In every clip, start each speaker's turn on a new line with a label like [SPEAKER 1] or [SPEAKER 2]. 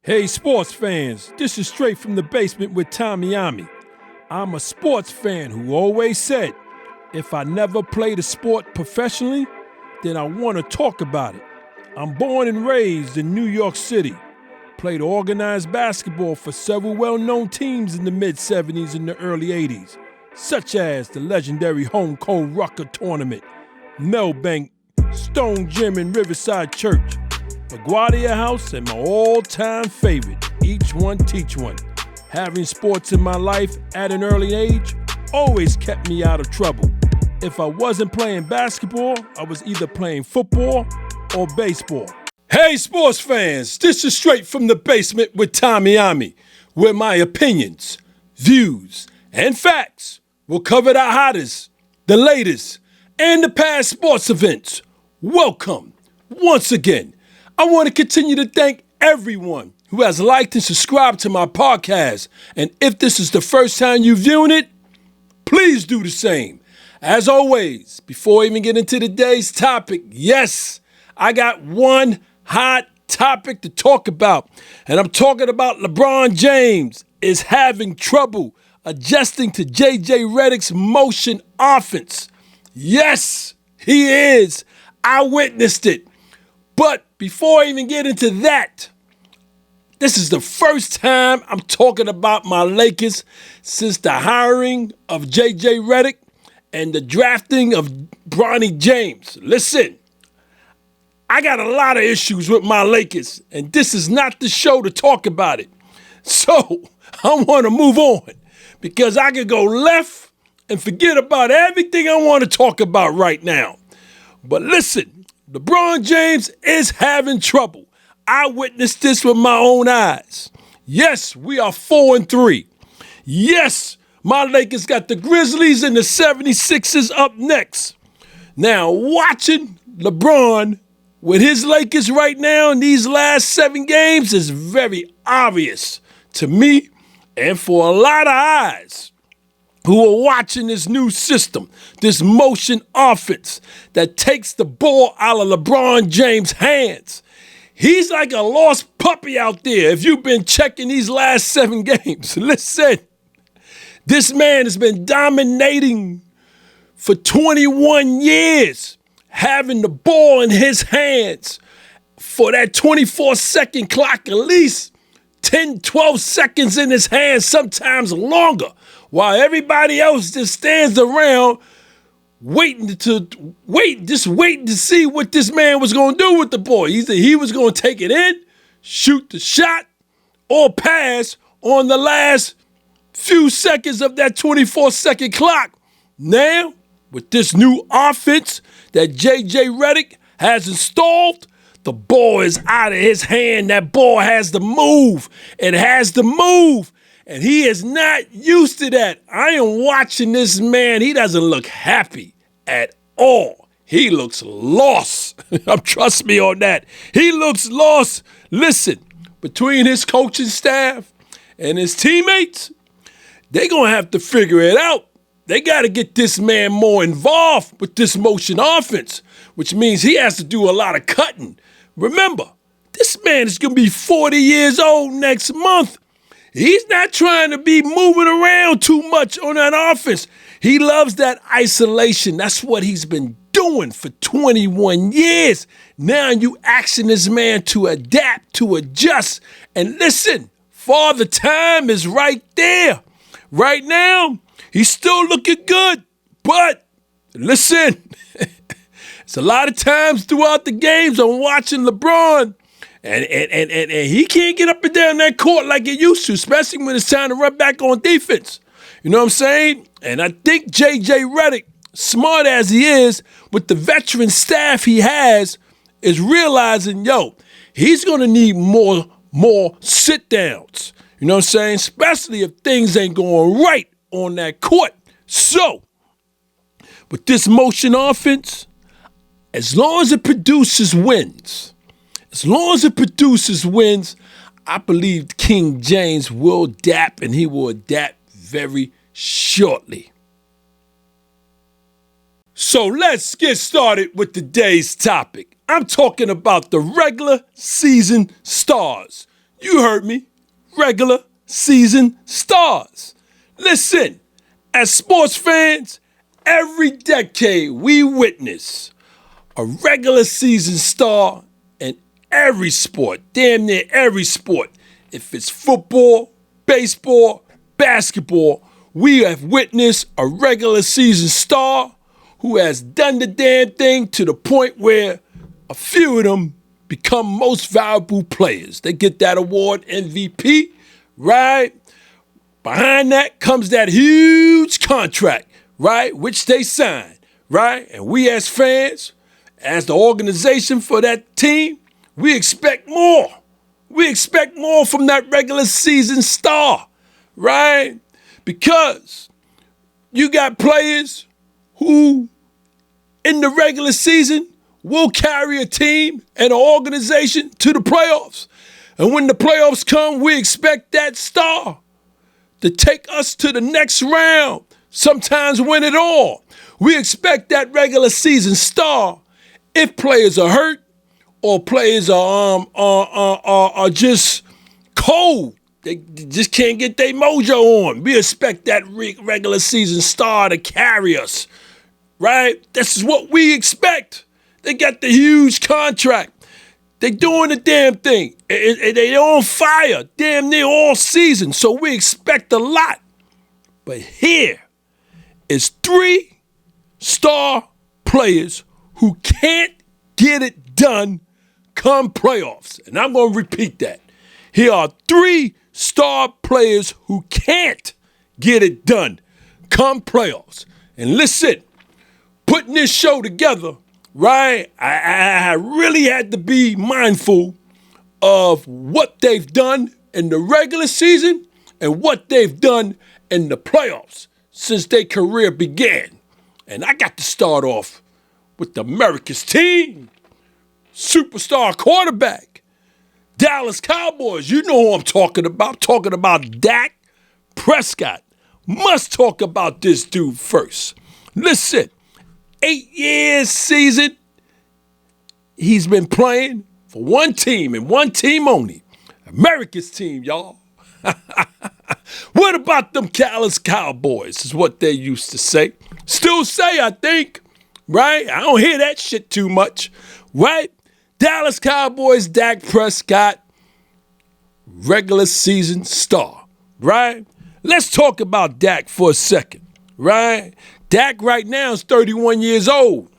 [SPEAKER 1] Hey sports fans, this is Straight from the Basement with Tommy Ommy. I'm a sports fan who always said, if I never played a sport professionally, then I want to talk about it. I'm born and raised in New York City. Played organized basketball for several well-known teams in the mid-'70s and the early '80s, such as the legendary Home Cold Rucker Tournament, Melbank, Stone Gym and Riverside Church, LaGuardia House, and my all-time favorite, Each One Teach One. Having sports in my life at an early age always kept me out of trouble. If I wasn't playing basketball, I was either playing football or baseball. Hey sports fans, this is Straight from the Basement with Tommy Ommy, where my opinions, views, and facts will cover the hottest, the latest, and the past sports events. Welcome once again. I want to continue to thank everyone who has liked and subscribed to my podcast. And if this is the first time you're viewing it, please do the same. As always, before I even get into today's topic, yes, I got one hot topic to talk about. And I'm talking about LeBron James is having trouble adjusting to J.J. Redick's motion offense. Yes, he is. I witnessed it. But before I even get into that, this is the first time I'm talking about my Lakers since the hiring of J.J. Redick and the drafting of Bronny James. Listen, I got a lot of issues with my Lakers, and this is not the show to talk about it. So I want to move on because I could go left and forget about everything I want to talk about right now. But listen, LeBron James is having trouble. I witnessed this with my own eyes. Yes, we are 4-3. Yes, my Lakers got the Grizzlies and the 76ers up next. Now, watching LeBron with his Lakers right now in these last 7 games is very obvious to me and for a lot of eyes who are watching this new system, this motion offense that takes the ball out of LeBron James' hands. He's like a lost puppy out there if you've been checking these last 7 games. Listen, this man has been dominating for 21 years, having the ball in his hands for that 24-second clock, at least 10, 12 seconds in his hands, sometimes longer, while everybody else just stands around waiting to see what this man was going to do with the ball. Either he was going to take it in, shoot the shot, or pass on the last few seconds of that 24-second clock. Now, with this new offense that J.J. Redick has installed, the ball is out of his hand. That ball has to move. It has to move. And he is not used to that. I am watching this man. He doesn't look happy at all. He looks lost. Trust me on that. He looks lost. Listen, between his coaching staff and his teammates, they're going to have to figure it out. They got to get this man more involved with this motion offense, which means he has to do a lot of cutting. Remember, this man is going to be 40 years old next month. He's not trying to be moving around too much on that offense. He loves that isolation. That's what he's been doing for 21 years. Now you asking this man to adapt, to adjust. And listen, Father Time is right there. Right now, he's still looking good. But listen, it's a lot of times throughout the games I'm watching LeBron. And he can't get up and down that court like he used to, especially when it's time to run back on defense. You know what I'm saying? And I think J.J. Redick, smart as he is, with the veteran staff he has, is realizing, he's going to need more sit-downs. You know what I'm saying? Especially if things ain't going right on that court. So, with this motion offense, as long as it produces wins, I believe King James will adapt, and he will adapt very shortly. So let's get started with today's topic. I'm talking about the regular season stars. You heard me. Regular season stars. Listen, as sports fans, every decade we witness a regular season star in every sport, damn near every sport. If it's football, baseball, basketball, we have witnessed a regular season star who has done the damn thing to the point where a few of them become most valuable players. They get that award, MVP, right? Behind that comes that huge contract, right, which they sign, right? And we as fans, as the organization for that team, we expect more. We expect more from that regular season star, right? Because you got players who, in the regular season, will carry a team and an organization to the playoffs. And when the playoffs come, we expect that star to take us to the next round, sometimes win it all. We expect that regular season star, if players are hurt or players are just cold, they just can't get their mojo on. We expect that regular season star to carry us, right? This is what we expect. They got the huge contract. They doing the damn thing. They on fire damn near all season, so we expect a lot. But here is 3 star players who can't get it done come playoffs. And I'm going to repeat that. Here are 3 star players who can't get it done come playoffs. And listen, putting this show together, right, I really had to be mindful of what they've done in the regular season and what they've done in the playoffs since their career began. And I got to start off with America's team, superstar quarterback, Dallas Cowboys. You know who I'm talking about. I'm talking about Dak Prescott. Must talk about this dude first. Listen, 8 years season, he's been playing for one team and one team only. America's team, y'all. What about them Dallas Cowboys is what they used to say. Still say, I think, right? I don't hear that shit too much, right? Dallas Cowboys, Dak Prescott, regular season star, right? Let's talk about Dak for a second, right? Dak right now is 31 years old,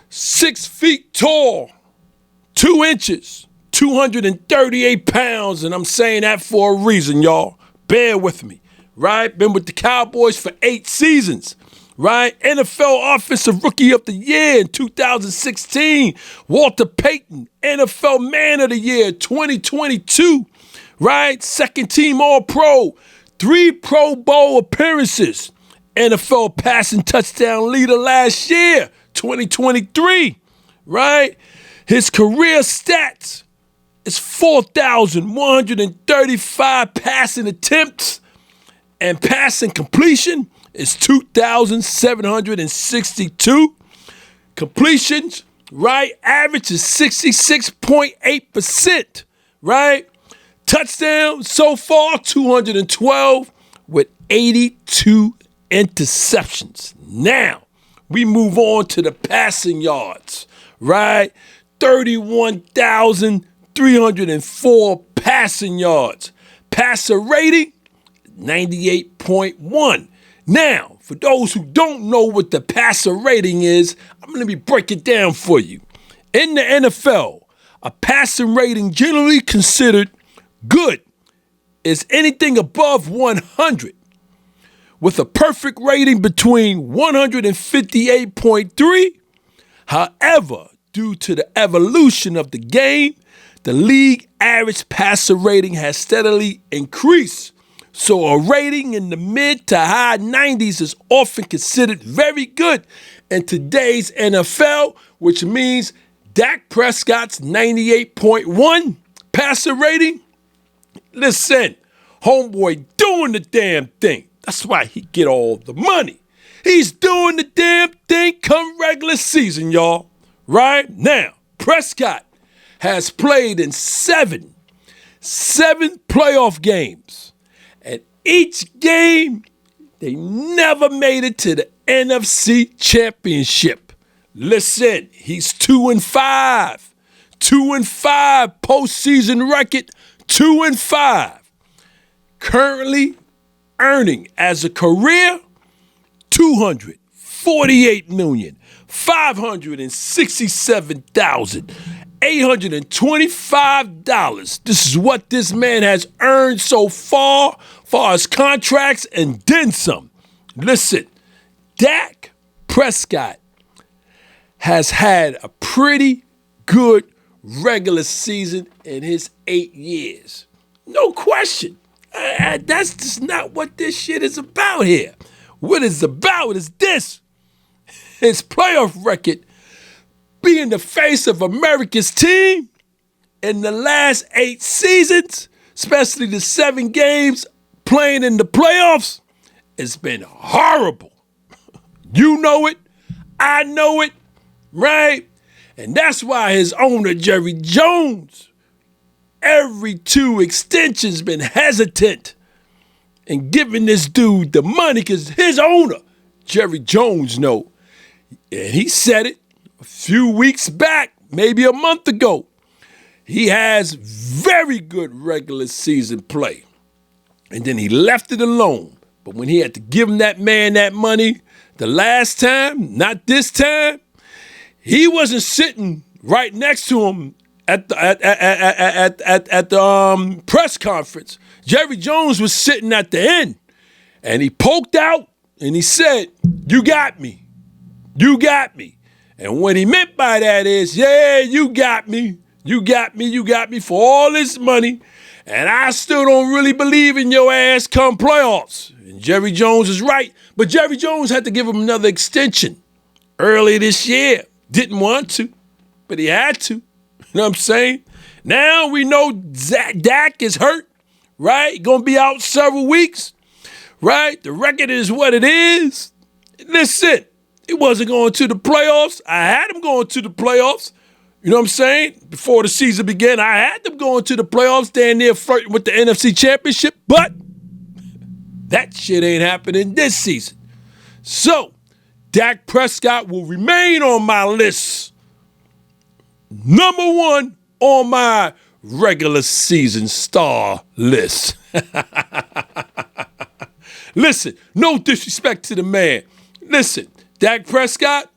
[SPEAKER 1] 6 feet tall, 2 inches, 238 pounds, and I'm saying that for a reason, y'all. Bear with me, right? Been with the Cowboys for 8 seasons, right? NFL Offensive Rookie of the Year in 2016. Walter Payton, NFL Man of the Year 2022, right? Second team All-Pro, 3 Pro Bowl appearances. NFL passing touchdown leader last year, 2023, right? His career stats is 4,135 passing attempts, and passing completion is 2,762. Completions, right? Average is 66.8%, right? Touchdowns so far, 212 with 82 interceptions. Now, we move on to the passing yards, right? 31,304 passing yards. Passer rating, 98.1. Now, for those who don't know what the passer rating is, I'm going to be breaking it down for you. In the NFL, a passing rating generally considered good is anything above 100, with a perfect rating between 158.3. However, due to the evolution of the game, the league average passer rating has steadily increased. So a rating in the mid to high 90s is often considered very good in today's NFL, which means Dak Prescott's 98.1 passer rating. Listen, homeboy doing the damn thing. That's why he get all the money. He's doing the damn thing come regular season, y'all. Right? Now, Prescott has played in 7 7 playoff games. And each game, they never made it to the NFC Championship. Listen, he's 2-5. 2-5 postseason record, 2-5. Currently earning as a career $248,567,825. This is what this man has earned so far as contracts and then some. Listen, Dak Prescott has had a pretty good regular season in his 8 years. No question. That's just not what this shit is about here. What it's about is this. His playoff record being the face of America's team in the last 8 seasons, especially the 7 games playing in the playoffs, it's been horrible. You know it. I know it. Right? And that's why his owner, Jerry Jones, every 2 extensions been hesitant in giving this dude the money because his owner, Jerry Jones, know. And he said it a few weeks back, maybe a month ago. He has very good regular season play. And then he left it alone. But when he had to give him that man that money the last time, not this time, he wasn't sitting right next to him at the press conference. Jerry Jones was sitting at the end, and he poked out and he said, "You got me. You got me." And what he meant by that is, yeah, you got me. You got me. You got me for all this money, and I still don't really believe in your ass come playoffs. And Jerry Jones is right, but Jerry Jones had to give him another extension early this year. Didn't want to, but he had to. You know what I'm saying? Now we know Dak is hurt, right? Going to be out several weeks, right? The record is what it is. Listen, it wasn't going to the playoffs. I had him going to the playoffs. You know what I'm saying? Before the season began, I had them going to the playoffs, standing there flirting with the NFC Championship, but that shit ain't happening this season. So, Dak Prescott will remain on my list. Number 1 on my regular season star list. Listen, no disrespect to the man. Listen, Dak Prescott,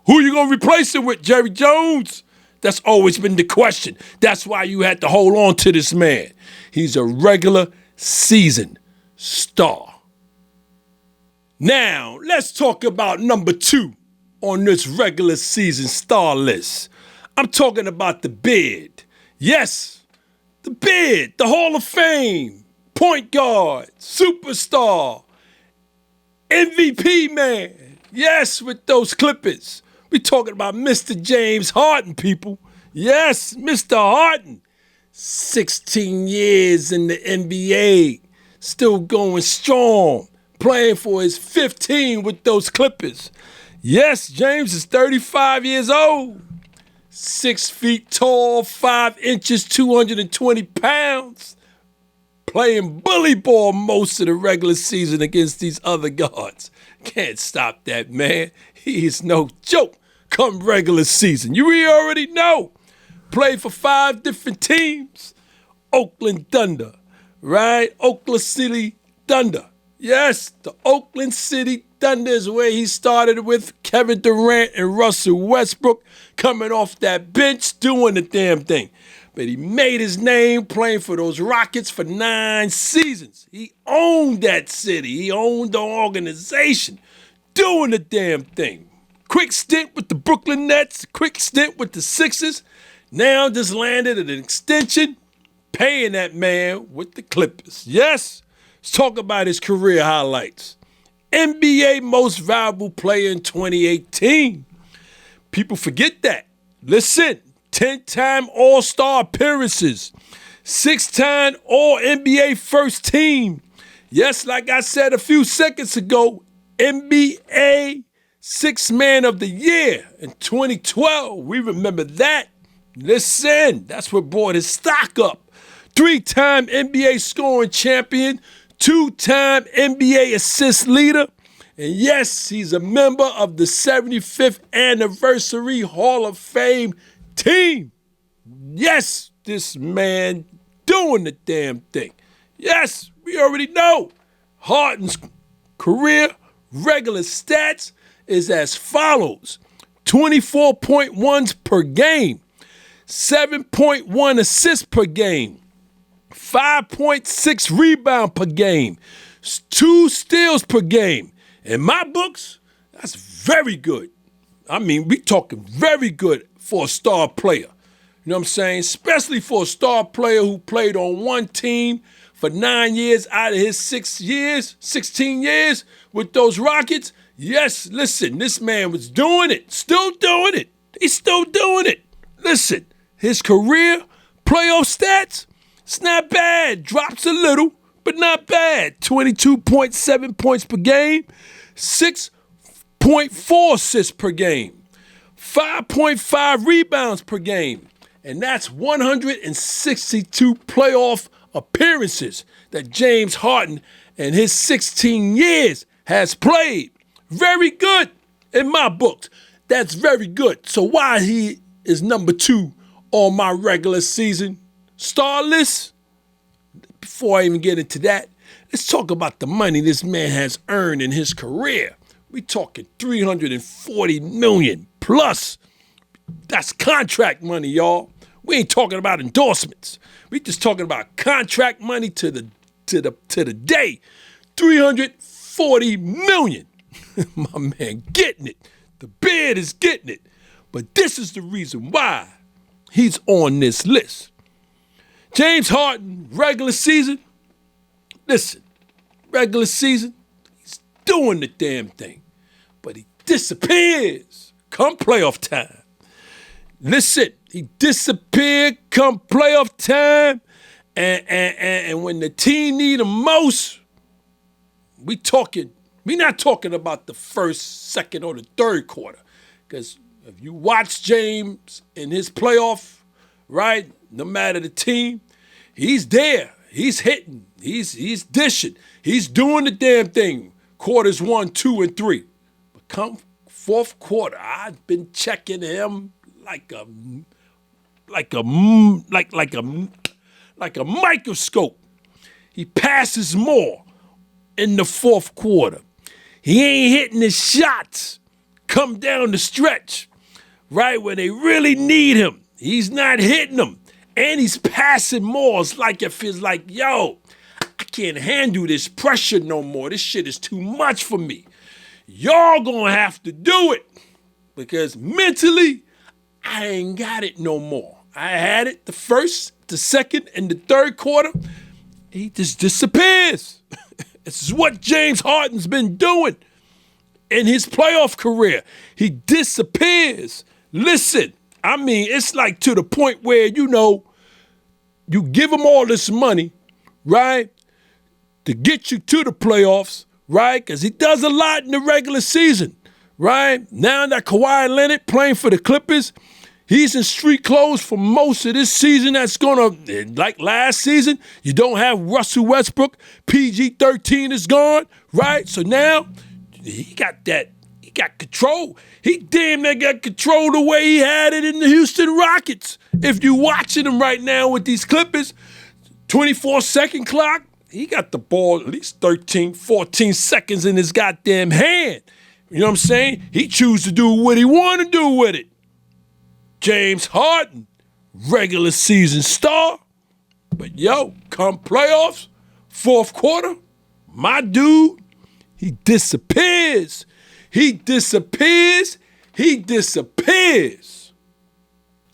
[SPEAKER 1] who you going to replace him with? Jerry Jones? That's always been the question. That's why you had to hold on to this man. He's a regular season star. Now, let's talk about number 2 on this regular season star list. I'm talking about the Beard. Yes, the Beard, the Hall of Fame, point guard, superstar, MVP man. Yes, with those Clippers. We're talking about Mr. James Harden, people. Yes, Mr. Harden. 16 years in the NBA, still going strong. Playing for his 15 with those Clippers. Yes, James is 35 years old. 6 feet tall, 5 inches, 220 pounds. Playing bully ball most of the regular season against these other guards. Can't stop that man. He is no joke come regular season. You already know. Played for 5 different teams. Oakland Thunder, right? Oakland City Thunder. Yes, the Oakland City Thunder is where he started with Kevin Durant and Russell Westbrook coming off that bench doing the damn thing. But he made his name playing for those Rockets for 9 seasons. He owned that city. He owned the organization doing the damn thing. Quick stint with the Brooklyn Nets, quick stint with the Sixers. Now just landed an extension, paying that man with the Clippers. Yes. Let's talk about his career highlights. NBA Most Valuable Player in 2018. People forget that. Listen, 10-time All-Star appearances, 6-time All-NBA First Team. Yes, like I said a few seconds ago, NBA Sixth Man of the Year in 2012. We remember that. Listen, that's what brought his stock up 3-time NBA scoring champion, 2-time NBA assist leader, and yes, he's a member of the 75th anniversary Hall of Fame team. Yes, this man doing the damn thing. Yes, we already know. Harden's career regular stats is as follows: 24.1s per game, 7.1 assists per game, 5.6 rebound per game, 2 steals per game. In my books, that's very good. I mean, we talking very good for a star player. You know what I'm saying? Especially for a star player who played on one team for 9 years out of his 16 years with those Rockets. Yes, listen, this man was doing it, still doing it. He's still doing it. Listen, his career playoff stats, it's not bad. Drops a little, but not bad. 22.7 points per game, 6.4 assists per game, 5.5 rebounds per game. And that's 162 playoff appearances that James Harden in his 16 years has played. Very good in my books. That's very good. So why he is number 2 on my regular season star list? Before I even get into that, let's talk about the money this man has earned in his career. We talking $340 million plus. That's contract money, y'all. We ain't talking about endorsements. We just talking about contract money to the day. $340 million. My man getting it. The beard is getting it. But this is the reason why he's on this list. James Harden, regular season. Listen, regular season, he's doing the damn thing. But he disappears come playoff time. Listen, he disappeared come playoff time. And when the team need him most, we not talking about the first, second, or the third quarter. Because if you watch James in his playoff, right, no matter the team, he's there. He's hitting. He's dishing. He's doing the damn thing. Quarters 1, 2, and 3. But come fourth quarter, I've been checking him like a microscope. He passes more in the fourth quarter. He ain't hitting his shots come down the stretch, right, where they really need him. He's not hitting them. And he's passing more. It's like it feels like, yo, I can't handle this pressure no more. This shit is too much for me. Y'all gonna have to do it. Because mentally, I ain't got it no more. I had it the first, the second, and the third quarter. He just disappears. This is what James Harden's been doing in his playoff career. He disappears. Listen, I mean, it's like to the point where, you know, you give him all this money, right, to get you to the playoffs, right, because he does a lot in the regular season, right? Now that Kawhi Leonard playing for the Clippers, he's in street clothes for most of this season. That's going to, like last season, you don't have Russell Westbrook. PG-13 is gone, right? So now he got that. He got control. He damn near got control the way he had it in the Houston Rockets. If you watching him right now with these Clippers, 24-second clock, he got the ball at least 13, 14 seconds in his goddamn hand. You know what I'm saying? He chooses to do what he want to do with it. James Harden, regular season star. But yo, come playoffs, fourth quarter, my dude, he disappears. He disappears. He disappears.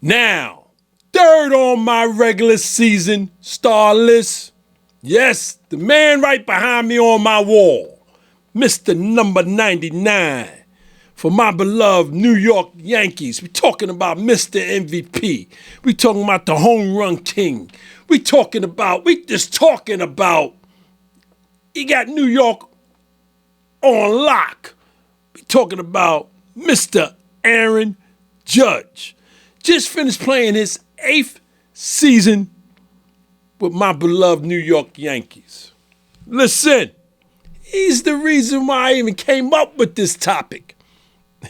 [SPEAKER 1] Now, third on my regular season star list. Yes, the man right behind me on my wall, Mr. Number 99. For my beloved New York Yankees, we talking about Mr. MVP. We talking about the home run king. We just talking about, he got New York on lock. We talking about Mr. Aaron Judge. Just finished playing his 8th season with my beloved New York Yankees. Listen, he's the reason why I even came up with this topic.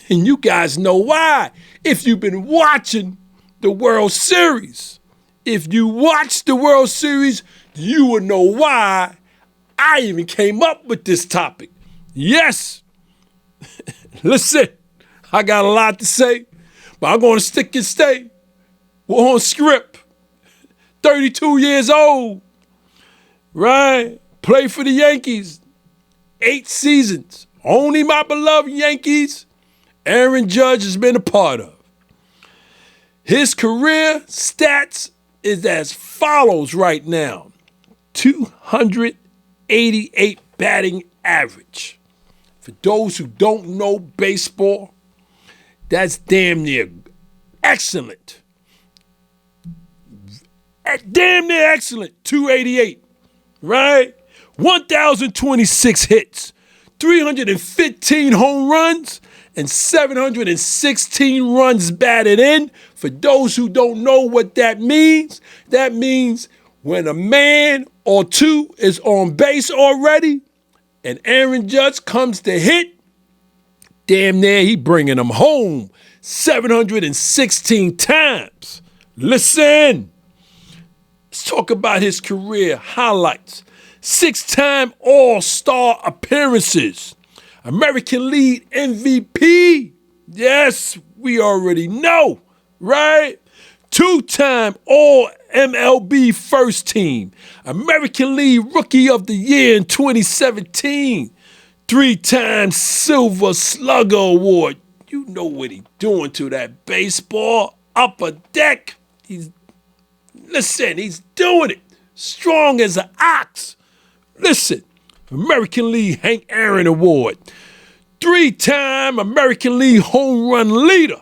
[SPEAKER 1] And you guys know why. If you've been watching the World Series, if you watched the World Series, you will know why I even came up with this topic. Yes. Listen, I got a lot to say, but I'm going to stick and stay. We're on script. 32 years old, right? Play for the Yankees. 8 seasons. Only my beloved Yankees Aaron Judge has been a part of. His career stats is as follows right now. 288 batting average. For those who don't know baseball, that's damn near excellent. Damn near excellent. 288, right? 1,026 hits, 315 home runs, and 716 runs batted in. For those who don't know what that means when a man or two is on base already and Aaron Judge comes to hit, damn near he bringing them home 716 times. Listen, let's talk about his career highlights. 6-time All-Star appearances. American League MVP. Yes, we already know, right? 2-time All-MLB First Team. American League Rookie of the Year in 2017. 3-time Silver Slugger Award. You know what he's doing to that baseball. Upper deck. He's doing it. Strong as an ox. Listen, American League Hank Aaron Award. 3-time American League Home Run Leader.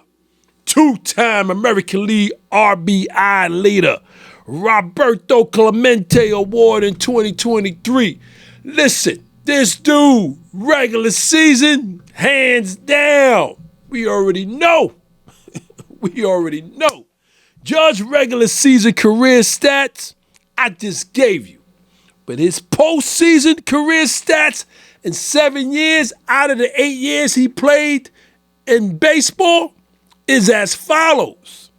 [SPEAKER 1] 2-time American League RBI Leader. Roberto Clemente Award in 2023. Listen, this dude, regular season, hands down. We already know. Judge regular season career stats, I just gave you. But his postseason career stats in 7 years out of the 8 years he played in baseball is as follows.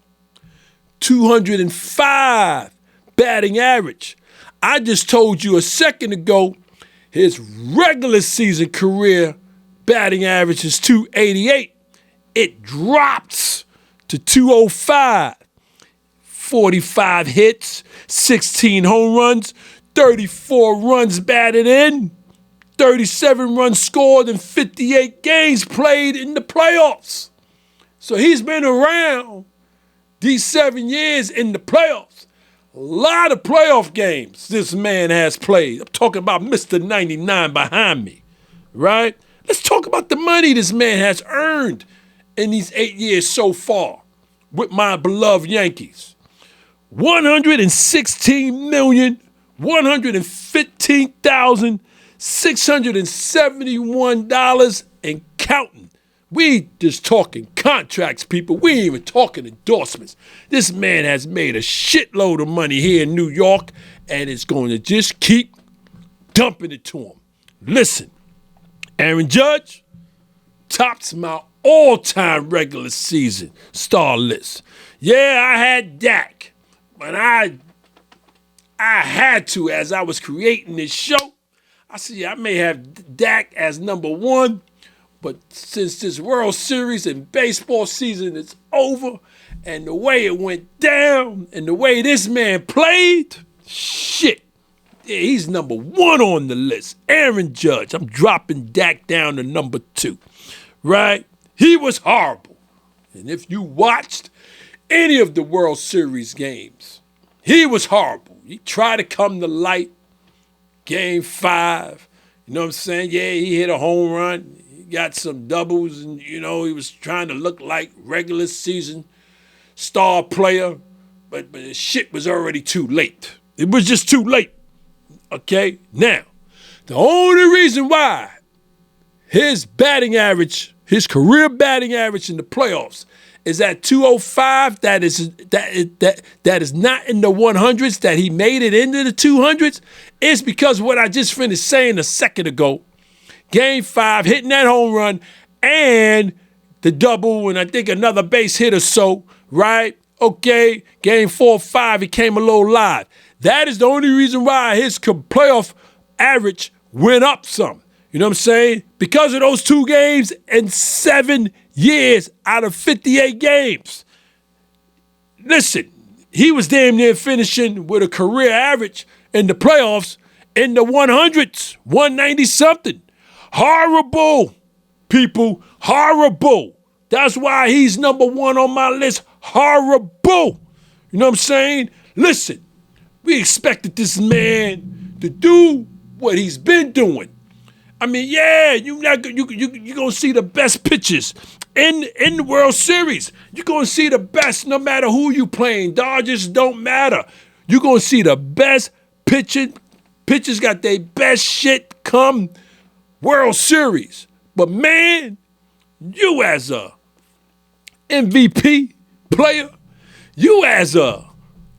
[SPEAKER 1] 205 batting average. I just told you a second ago his regular season career batting average is 288. It drops to 205. 45 hits, 16 home runs, 34 runs batted in, 37 runs scored in 58 games played in the playoffs. So he's been around these 7 years in the playoffs. A lot of playoff games this man has played. I'm talking about Mr. 99 behind me, right? Let's talk about the money this man has earned in these 8 years so far with my beloved Yankees. $116,115,671 and counting. We just talking contracts, people. We ain't even talking endorsements. This man has made a shitload of money here in New York, and it's going to just keep dumping it to him. Listen, Aaron Judge tops my all-time regular season star list. Yeah, I had Dak. But I had to, as I was creating this show, I said, I may have Dak as number 1, but since this World Series and baseball season is over, and the way it went down, and the way this man played, shit, yeah, he's number 1 on the list. Aaron Judge, I'm dropping Dak down to number 2, right? He was horrible. And if you watched any of the World Series games, he was horrible. He tried to come to light. Game 5, you know what I'm saying? Yeah, he hit a home run. He got some doubles, and, he was trying to look like regular season star player, but his shit was already too late. It was just too late, okay? Now, the only reason why his batting average, his career batting average in the playoffs is at 205. That is not in the 100s. That he made it into the 200s. It's because what I just finished saying a second ago. Game 5, hitting that home run, and the double, and I think another base hit or so, right? Okay, game 4, 5, he came a little live. That is the only reason why his playoff average went up some. You know what I'm saying? Because of those 2 games and 7 years out of 58 games. Listen, he was damn near finishing with a career average in the playoffs in the 100s, 190-something. Horrible, people, horrible. That's why he's number 1 on my list. Horrible. You know what I'm saying? Listen, we expected this man to do what he's been doing. I mean, yeah, you're going to see the best pitchers in the World Series. You're going to see the best no matter who you playing. Dodgers don't matter. You're going to see the best pitching. Pitchers got their best shit come World Series. But man, you as a MVP player, you as a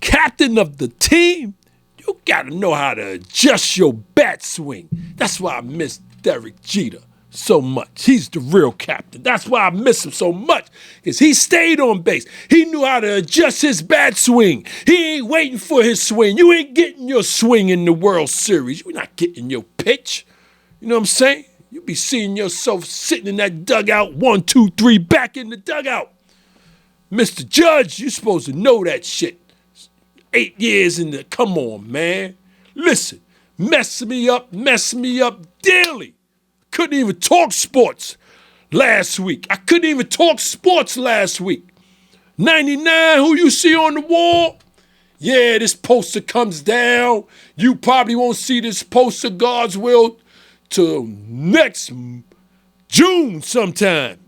[SPEAKER 1] captain of the team, you got to know how to adjust your bat swing. That's why I miss Derek Jeter so much. He's the real captain. That's why I miss him so much, because he stayed on base. He knew how to adjust his bat swing. He ain't waiting for his swing. You ain't getting your swing in the World Series. You're not getting your pitch. You know what I'm saying? You be seeing yourself sitting in that dugout, 1, 2, 3, back in the dugout. Mr. Judge, you supposed to know that shit. 8 years in the, come on, man. Listen, mess me up daily. Couldn't even talk sports last week. I couldn't even talk sports last week. 99, who you see on the wall? Yeah, this poster comes down. You probably won't see this poster, God's will, till next June sometime.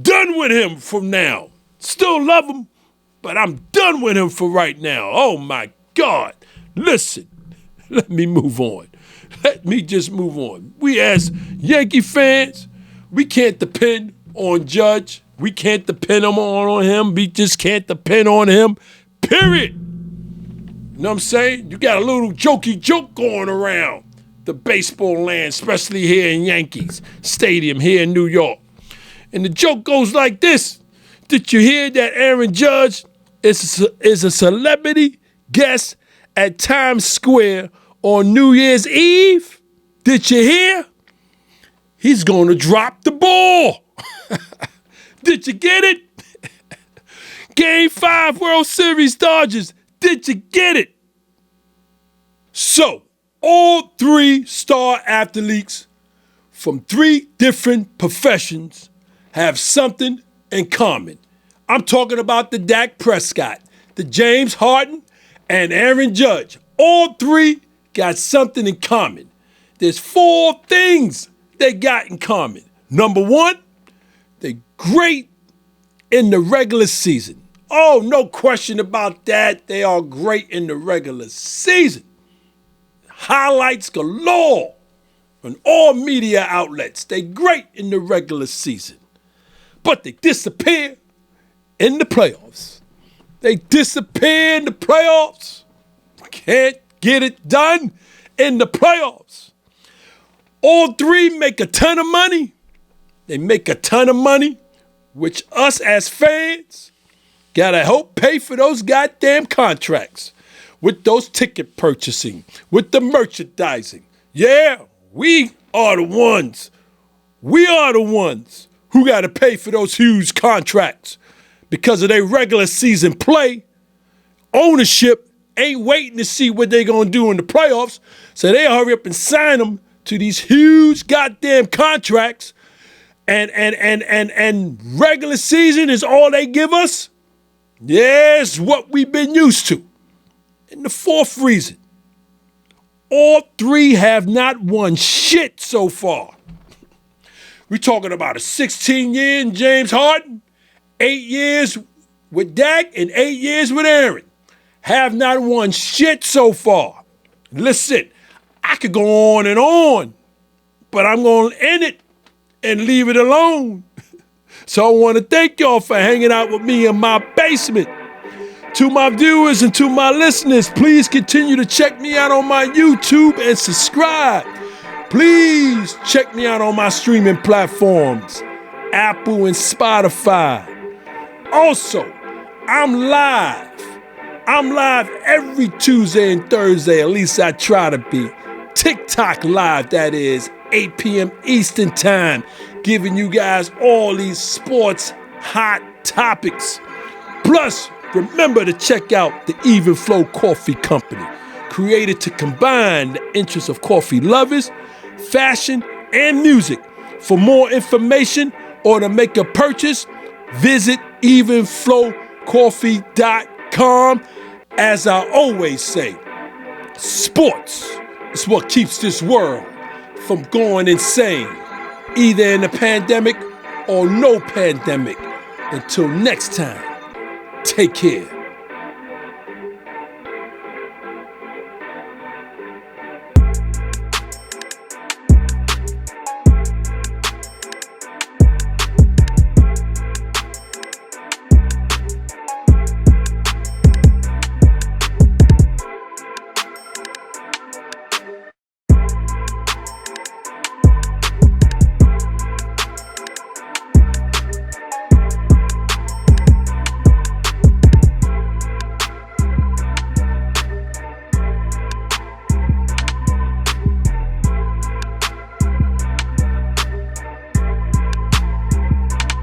[SPEAKER 1] Done with him from now. Still love him, but I'm done with him for right now. Oh, my God. Listen, let me move on. Let me just move on. We as Yankee fans, we can't depend on Judge. We can't depend on him. We just can't depend on him, period. You know what I'm saying? You got a little jokey joke going around the baseball land, especially here in Yankees Stadium here in New York. And the joke goes like this. Did you hear that Aaron Judge is a celebrity guest at Times Square on New Year's Eve? Did you hear? He's going to drop the ball. Did you get it? Game 5 World Series Dodgers. Did you get it? So, all 3 star athletes from 3 different professions have something in common. I'm talking about the Dak Prescott, the James Harden, and Aaron Judge. All 3 got something in common. There's 4 things they got in common. Number 1, they're great in the regular season. Oh, no question about that. They are great in the regular season. Highlights galore on all media outlets. They're great in the regular season. But they disappear in the playoffs. They disappear in the playoffs. Can't get it done in the playoffs. All 3 make a ton of money. They make a ton of money, which us as fans gotta help pay for those goddamn contracts, with those ticket purchasing, with the merchandising. Yeah, we are the ones. We are the ones who got to pay for those huge contracts because of their regular season play. Ownership ain't waiting to see what they're going to do in the playoffs, so they hurry up and sign them to these huge goddamn contracts, and regular season is all they give us. Yes, what we've been used to. And the 4th reason, all 3 have not won shit so far. We're talking about a 16-year in James Harden, 8 years with Dak, and 8 years with Aaron. Have not won shit so far. Listen, I could go on, but I'm going to end it and leave it alone. So I want to thank y'all for hanging out with me in my basement. To my viewers and to my listeners, please continue to check me out on my YouTube and subscribe. Please check me out on my streaming platforms, Apple and Spotify. Also, I'm live. I'm live every Tuesday and Thursday, at least I try to be. TikTok live, that is, 8 p.m. Eastern time, giving you guys all these sports hot topics. Plus, remember to check out the Even Flow Coffee Company, created to combine the interests of coffee lovers, fashion, and music. For more information or to make a purchase, visit evenflowcoffee.com. As I always say, sports is what keeps this world from going insane, either in a pandemic or no pandemic. Until next time, take care.